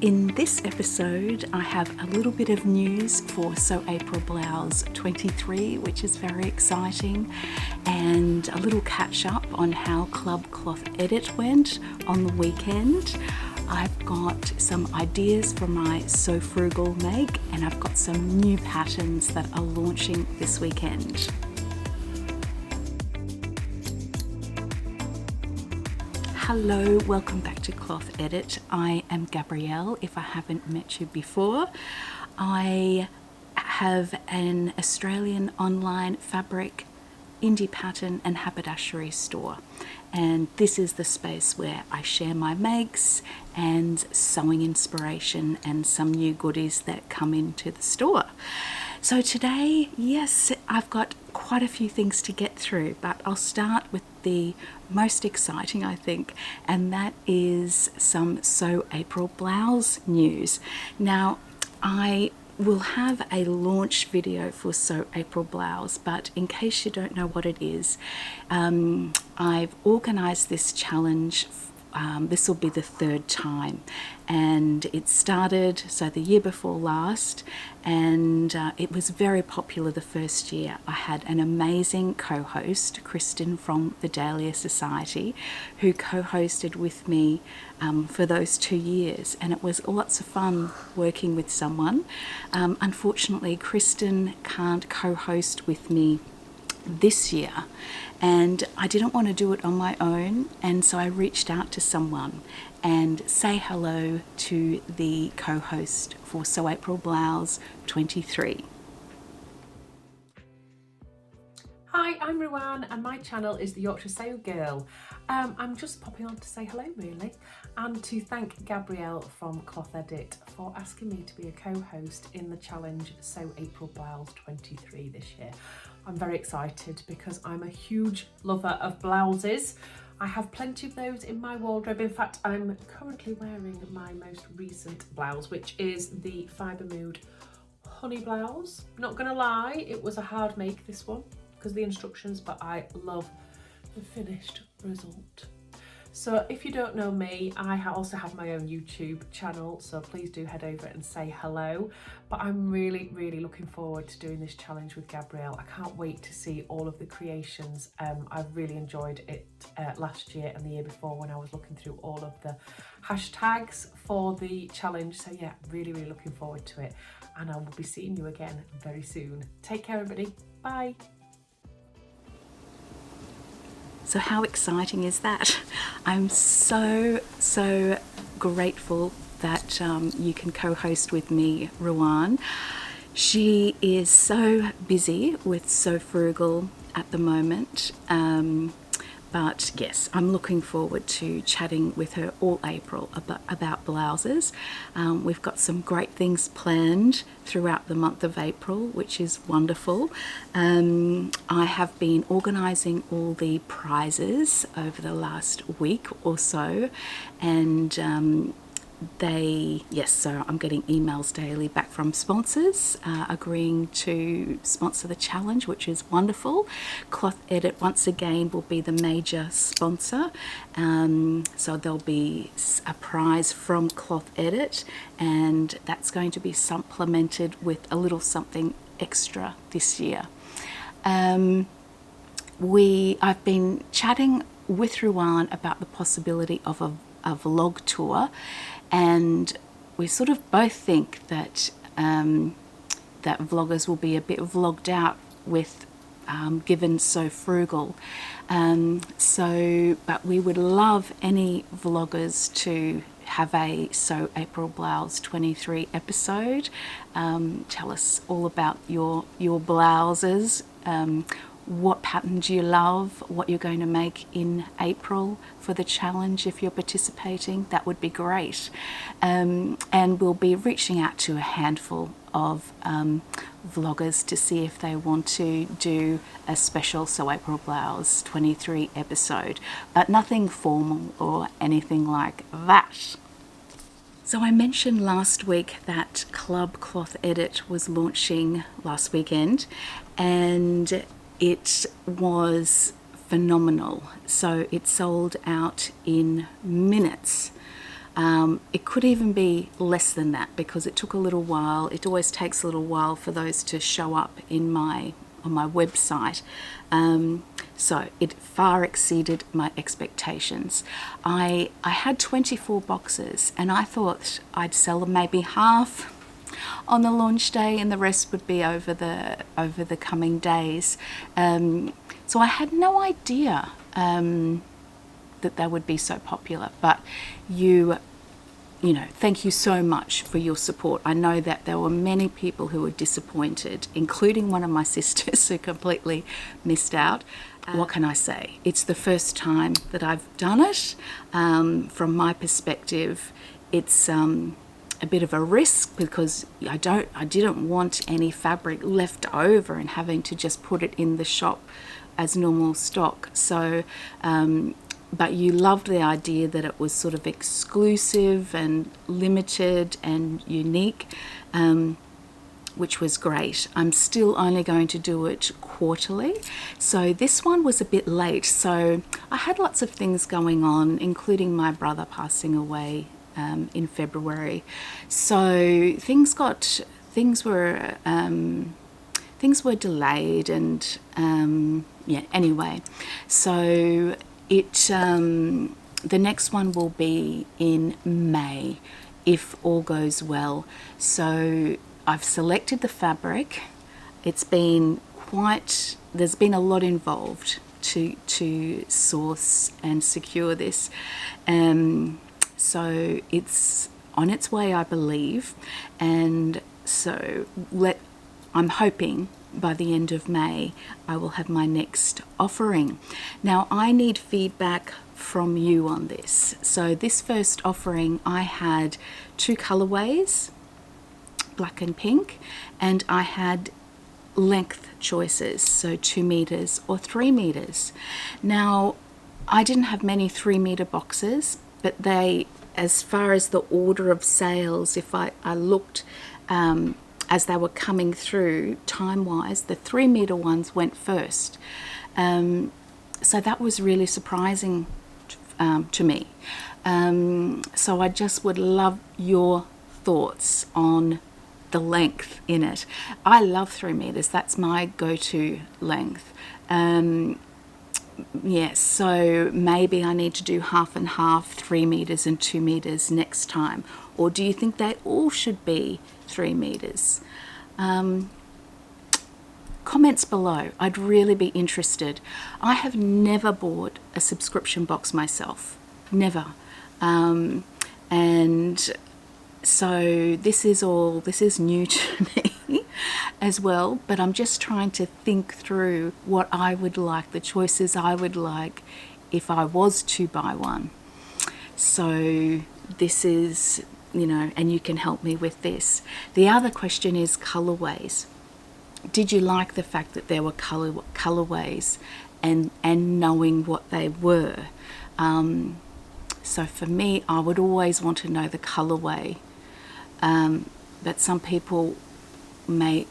In this episode, I have a little bit of news for Sew April Blouse 23, which is very exciting, and a little catch up on how Club Cloth Edit went on the weekend. I've got some ideas for my Sew Frugal make, and I've got some new patterns that are launching this weekend. Hello, welcome back to Cloth Edit. I am Gabrielle, if I haven't met you before. I have an Australian online fabric, indie pattern and haberdashery store, and this is the space where I share my makes and sewing inspiration and some new goodies that come into the store. So today, yes, I've got quite a few things to get through, but I'll start with the most exciting, I think, and that is some Sew April Blouse news. Now, I will have a launch video for Sew April Blouse, but in case you don't know what it is, I've organised this challenge. This will be the third time, and it started the year before last, and it was very popular the first year. I had an amazing co-host, Kristen from the Dahlia Society, who co-hosted with me for those 2 years, and it was lots of fun working with someone. Unfortunately, Kristen can't co-host with me this year, and I didn't want to do it on my own, and so I reached out to someone and say hello to the co-host for Sew April Blouse 23. Hi, I'm Ruan and my channel is the Yorkshire Sew Girl. I'm just popping on to say hello really, and to thank Gabrielle from Cloth Edit for asking me to be a co-host in the challenge Sew April Blouse 23 this year. I'm very excited because I'm a huge lover of blouses. I have plenty of those in my wardrobe. In fact, I'm currently wearing my most recent blouse, which is the Fibre Mood Honey blouse. Not gonna lie, it was a hard make, this one, because of the instructions, but I love the finished result. So if you don't know me, I also have my own YouTube channel, so please do head over and say hello. But I'm really looking forward to doing this challenge with Gabrielle. I can't wait to see all of the creations. I've really enjoyed it last year and the year before when I was looking through all of the hashtags for the challenge. So yeah, really looking forward to it. And I will be seeing you again very soon. Take care everybody, bye. So how exciting is that? I'm so grateful that you can co-host with me, Ruan. She is so busy with Sew Frugal at the moment, but yes, I'm looking forward to chatting with her all April about blouses. We've got some great things planned throughout the month of April, which is wonderful. I have been organising all the prizes over the last week or so, and so I'm getting emails daily back from sponsors agreeing to sponsor the challenge, which is wonderful. Cloth Edit once again will be the major sponsor, so there'll be a prize from Cloth Edit, and that's going to be supplemented with a little something extra this year. I've been chatting with Ruan about the possibility of a vlog tour, and we sort of both think that that vloggers will be a bit vlogged out with given Sew Frugal, but we would love any vloggers to have a Sew April Blouse 23 episode. Tell us all about your blouses, what patterns you love, what you're going to make in April for the challenge if you're participating. That would be great. And we'll be reaching out to a handful of vloggers to see if they want to do a special Sew April Blouse 23 episode, but nothing formal or anything like that. So I mentioned last week that Club Cloth Edit was launching last weekend, and it was phenomenal. So it sold out in minutes. It could even be less than that because it took a little while. It always takes a little while for those to show up on my website. So it far exceeded my expectations. I had 24 boxes and I thought I'd sell maybe half on the launch day and the rest would be over the coming days. So I had no idea that they would be so popular, but you know, thank you so much for your support. I know that there were many people who were disappointed, including one of my sisters who completely missed out. What can I say? It's the first time that I've done it. From my perspective, it's a bit of a risk because I didn't want any fabric left over and having to just put it in the shop as normal stock. So but you loved the idea that it was sort of exclusive and limited and unique, which was great. I'm still only going to do it quarterly. So this one was a bit late. So I had lots of things going on, including my brother passing away in February. So things were delayed and yeah, anyway. So the next one will be in May if all goes well. So I've selected the fabric. There's been a lot involved to source and secure this. So it's on its way, I believe, and so I'm hoping by the end of May I will have my next offering. Now I need feedback from you on this. So this first offering I had 2 colorways, black and pink, and I had length choices, so 2 meters or 3 meters. Now I didn't have many 3 meter boxes, but they, as far as the order of sales, if I looked as they were coming through time-wise, the 3 meter ones went first. So that was really surprising to me. So I just would love your thoughts on the length in it. I love 3 meters. That's my go-to length. Yes, so maybe I need to do half and half, 3 meters and 2 meters next time. Or do you think they all should be 3 meters? Comments below. I'd really be interested. I have never bought a subscription box myself. Never. And so this is new to me as well, but I'm just trying to think through what I would like, the choices I would like if I was to buy one. So this is, you know, and you can help me with this. The other question is colorways. Did you like the fact that there were colorways and knowing what they were? So for me, I would always want to know the colorway. But some people may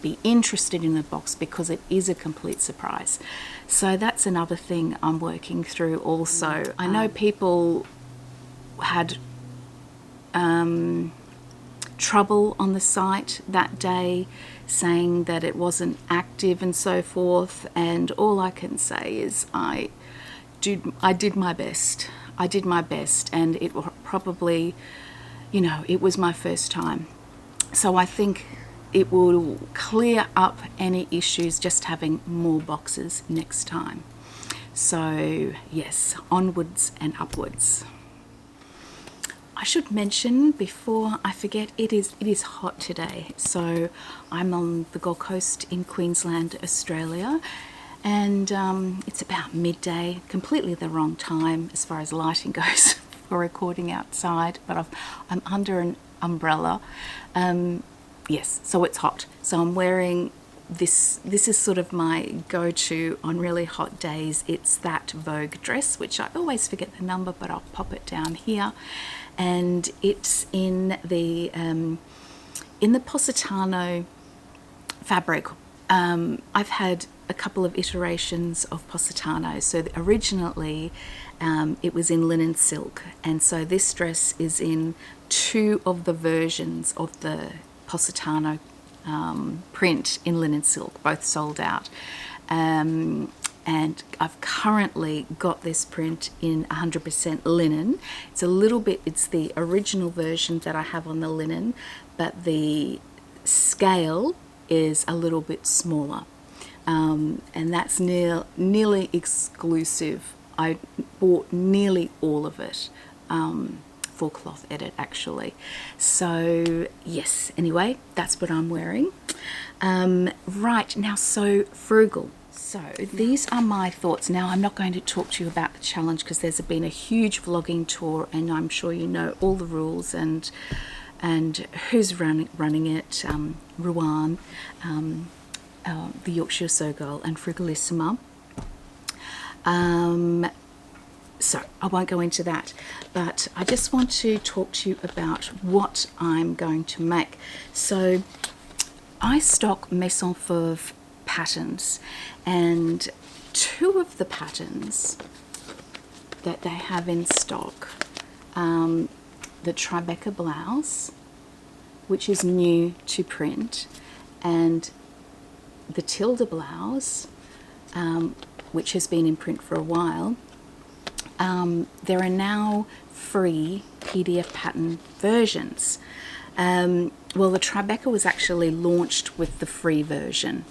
be interested in the box because it is a complete surprise. So that's another thing I'm working through also. I know people had trouble on the site that day, saying that it wasn't active and so forth, and all I can say is I did my best. I did my best, and it probably, you know, it was my first time. So I think it will clear up any issues just having more boxes next time. So yes, onwards and upwards. I should mention before I forget, it is hot today. So I'm on the Gold Coast in Queensland, Australia, and it's about midday, completely the wrong time as far as lighting goes for recording outside, but I'm under an umbrella. Yes, so it's hot. So I'm wearing this is sort of my go-to on really hot days. It's that Vogue dress, which I always forget the number, but I'll pop it down here. And it's in the Positano fabric. I've had a couple of iterations of Positano. So originally it was in linen silk, and so this dress is in 2 of the versions of the Positano print in linen silk, both sold out. And I've currently got this print in 100% linen. It's a little bit, it's the original version that I have on the linen, but the scale is a little bit smaller. And that's nearly exclusive. I bought nearly all of it for Cloth Edit, actually. So yes, anyway, that's what I'm wearing. Right, now, so frugal. So these are my thoughts. Now, I'm not going to talk to you about the challenge because there's been a huge vlogging tour, and I'm sure you know all the rules and who's running it. Ruan, the Yorkshire Suckle, and Frugalissima. So I won't go into that, but I just want to talk to you about what I'm going to make. So I stock Maison Fauve patterns, and 2 of the patterns that they have in stock, the Tribeca blouse, which is new to print, and the Tilda blouse, which has been in print for a while. There are now free PDF pattern versions. Well, the Tribeca was actually launched with the free version,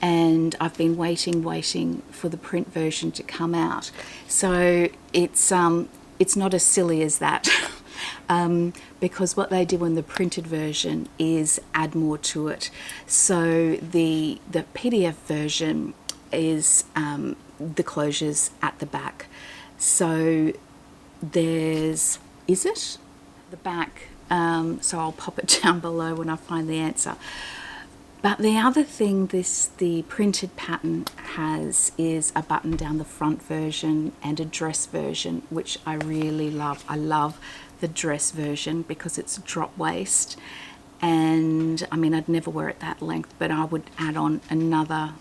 and I've been waiting for the print version to come out. So it's not as silly as that, because what they do in the printed version is add more to it. So the PDF version is the closures at the back. So there's, is it? The back, so I'll pop it down below when I find the answer. But the other thing the printed pattern has is a button down the front version and a dress version, which I really love. I love the dress version because it's drop waist, and I mean, I'd never wear it that length, but I would add on another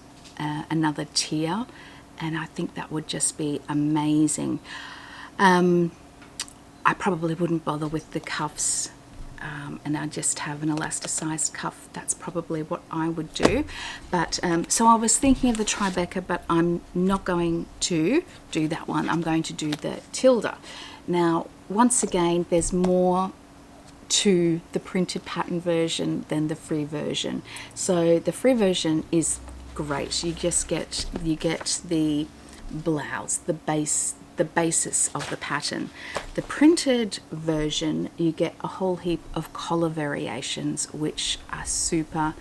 tier, and I think that would just be amazing. I probably wouldn't bother with the cuffs, and I just have an elasticized cuff. That's probably what I would do. But so I was thinking of the Tribeca, but I'm not going to do that one. I'm going to do the Tilda. Now, once again, there's more to the printed pattern version than the free version. So the free version is great. You get the blouse, the basis of the pattern. The printed version, you get a whole heap of collar variations, which are super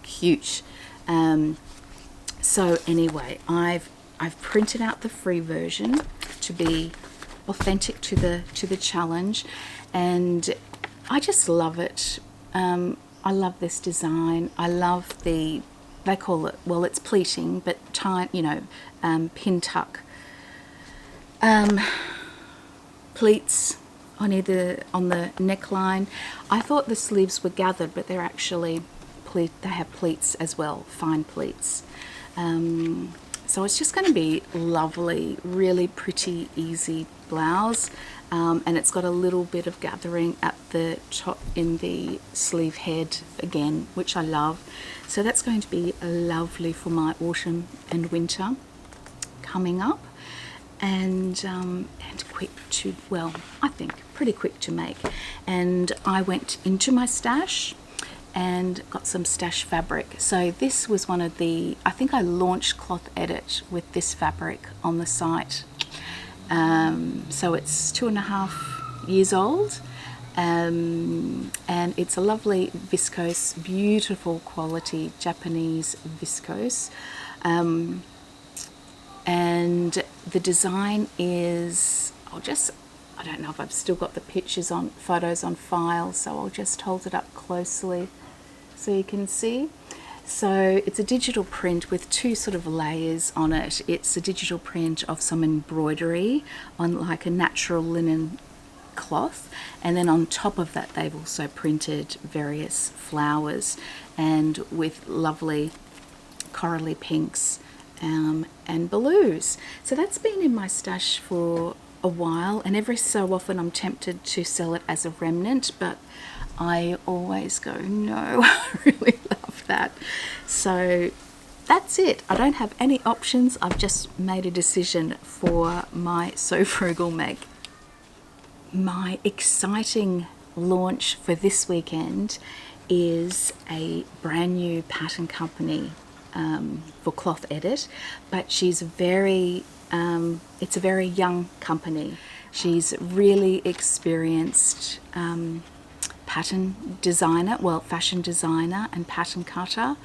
cute. So anyway, I've printed out the free version to be authentic to the challenge, and I just love it. I love this design. I love they call it, well, it's pleating, but pin tuck pleats on the neckline. I thought the sleeves were gathered, but they're actually they have pleats as well, fine pleats. So it's just going to be lovely, really pretty, easy blouse, and it's got a little bit of gathering at the top in the sleeve head again, which I love. So that's going to be lovely for my autumn and winter coming up, and quick to, well, I think pretty quick to make. And I went into my stash and got some stash fabric. So this was one of the, I think I launched Cloth Edit with this fabric on the site. So it's 2.5 years old, and it's a lovely viscose, beautiful quality Japanese viscose, and the design is, I don't know if I've still got the photos on file, so I'll just hold it up closely so you can see. So it's a digital print with 2 sort of layers on it. It's a digital print of some embroidery on like a natural linen cloth, and then on top of that they've also printed various flowers, and with lovely corally pinks and blues. So that's been in my stash for a while, and every so often I'm tempted to sell it as a remnant, but I always go, no, I really love that. So that's it. I don't have any options. I've just made a decision for my So Frugal Meg. My exciting launch for this weekend is a brand new pattern company for Cloth Edit, but she's very it's a very young company. She's really experienced pattern designer, well, fashion designer and pattern cutter.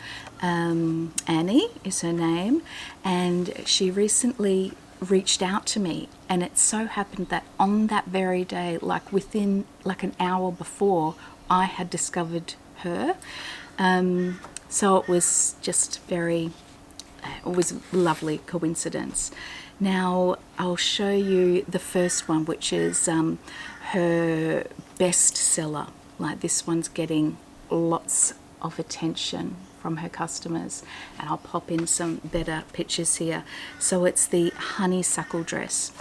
Annie is her name, and she recently reached out to me, and it so happened that on that very day, like within like an hour before, I had discovered her. So it was just it was a lovely coincidence. Now I'll show you the first one, which is her best seller. Like, this one's getting lots of attention from her customers, and I'll pop in some better pictures here. So it's the honeysuckle dress,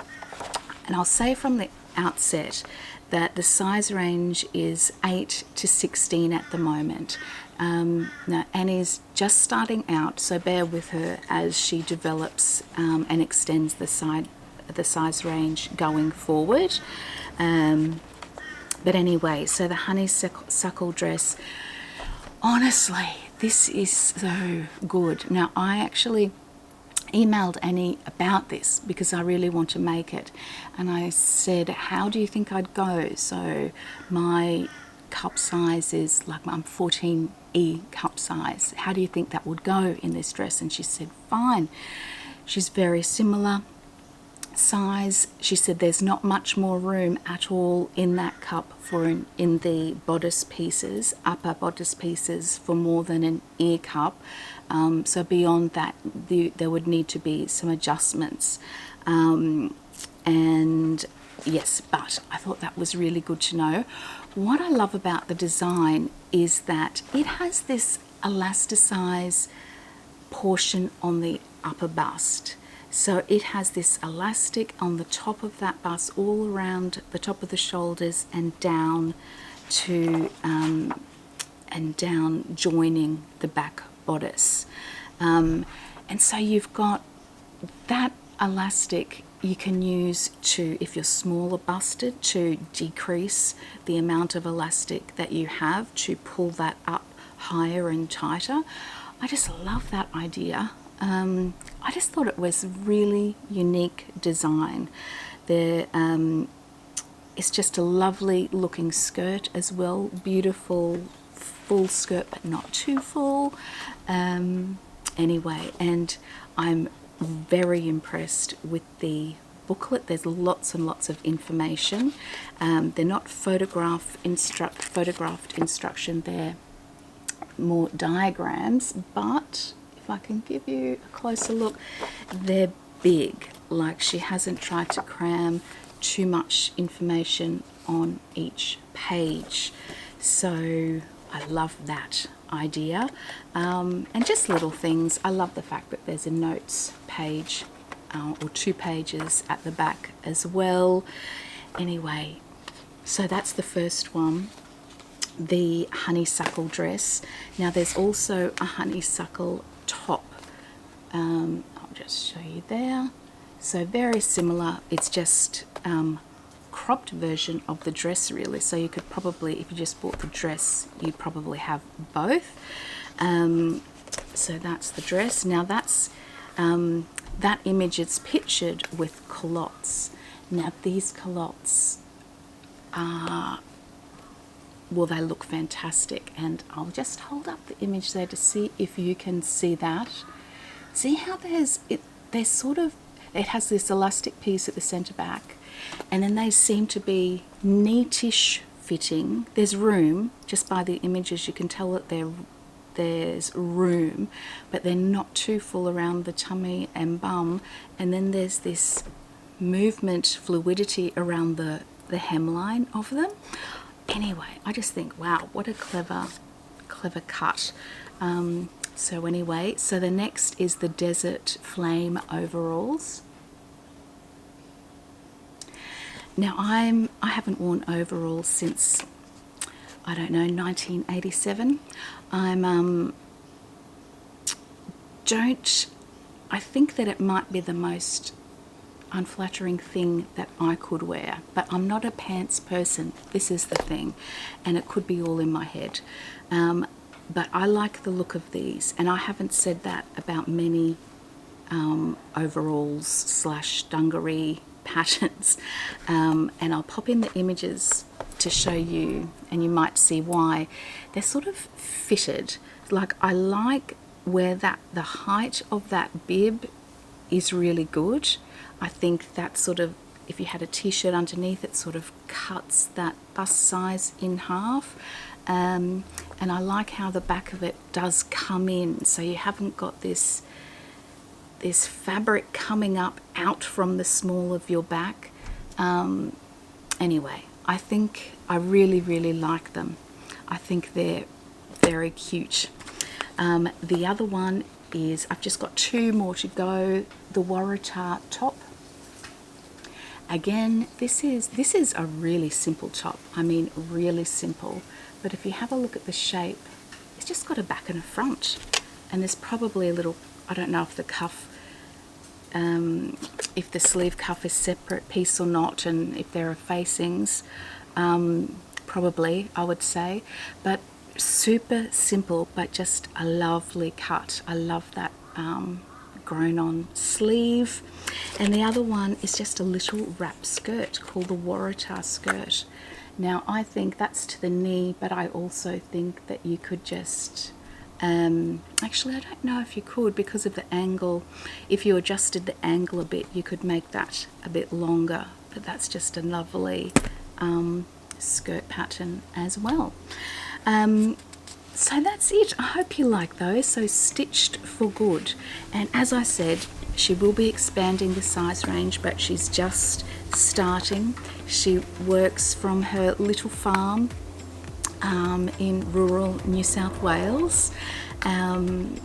and I'll say from the outset that the size range is 8 to 16 at the moment. Now Annie's just starting out, so bear with her as she develops and extends the size range going forward. But anyway, so the honeysuckle dress, honestly, this is so good. Now, I actually emailed Annie about this because I really want to make it, and I said, how do you think I'd go? So my cup size is like, I'm 14E cup size. How do you think that would go in this dress? And she said, fine. She's very similar size. She said there's not much more room at all in that cup for in the bodice pieces, upper bodice pieces, for more than an ear cup. So beyond that, there would need to be some adjustments. And yes, but I thought that was really good to know. What I love about the design is that it has this elasticize portion on the upper bust. So it has this elastic on the top of that bust, all around the top of the shoulders and down to joining the back bodice. And so you've got that elastic you can use to, if you're smaller busted, to decrease the amount of elastic that you have to pull that up higher and tighter. I just love that idea. I just thought it was really unique design. It's just a lovely looking skirt as well, beautiful full skirt but not too full. Anyway, and I'm very impressed with the booklet. There's lots and lots of information. They're not photographed instruction, they're more diagrams, but if I can give you a closer look, they're big. Like, she hasn't tried to cram too much information on each page. So I love that idea. And just little things. I love the fact that there's a notes page or 2 pages at the back as well. Anyway, so that's the first one, the honeysuckle dress. Now there's also a honeysuckle top. I'll just show you there. So very similar. It's just cropped version of the dress, really. So you could probably, if you just bought the dress, you'd probably have both. So that's the dress. Now that's that image. It's pictured with culottes. Now these culottes are, well, they look fantastic, and I'll just hold up the image there to see if you can see that. See how there's sort of, it has this elastic piece at the centre back, and then they seem to be neatish fitting. There's room, just by the images you can tell that there's room, but they're not too full around the tummy and bum. And then there's this movement, fluidity around the hemline of them. Anyway, I just think, wow, what a clever cut. So anyway, so the next is the Desert Flame overalls. Now I haven't worn overalls since, I don't know, 1987. I think that it might be the most unflattering thing that I could wear, but I'm not a pants person. This is the thing, and it could be all in my head. But I like the look of these, and I haven't said that about many overalls slash dungaree patterns. And I'll pop in the images to show you, and you might see why. They're sort of fitted. Like, I like where the height of that bib is really good. I think that sort of, if you had a t-shirt underneath, it sort of cuts that bust size in half. And I like how the back of it does come in, so you haven't got this fabric coming up out from the small of your back. Anyway, I think I really, really like them. I think they're very cute. The other one is, I've just got 2 more to go, the Waratah top. Again, this is a really simple top. I mean, really simple. But if you have a look at the shape, it's just got a back and a front. And there's probably a little, I don't know if the cuff, if the sleeve cuff is separate piece or not, and if there are facings, probably, I would say. But super simple, but just a lovely cut. I love that grown on sleeve. And the other one is just a little wrap skirt called the Waratah skirt. Now I think that's to the knee, but I also think that you could just actually, I don't know if you could, because of the angle. If you adjusted the angle a bit, you could make that a bit longer, but that's just a lovely skirt pattern as well. So that's it. I hope you like those. So stitched for good. And as I said, she will be expanding the size range, but she's just starting. She works from her little farm in rural New South Wales,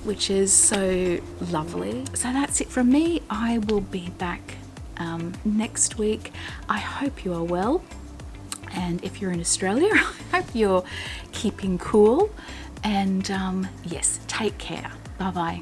which is so lovely. So that's it from me. I will be back next week. I hope you are well. And if you're in Australia, I hope you're keeping cool. And yes, take care. Bye-bye.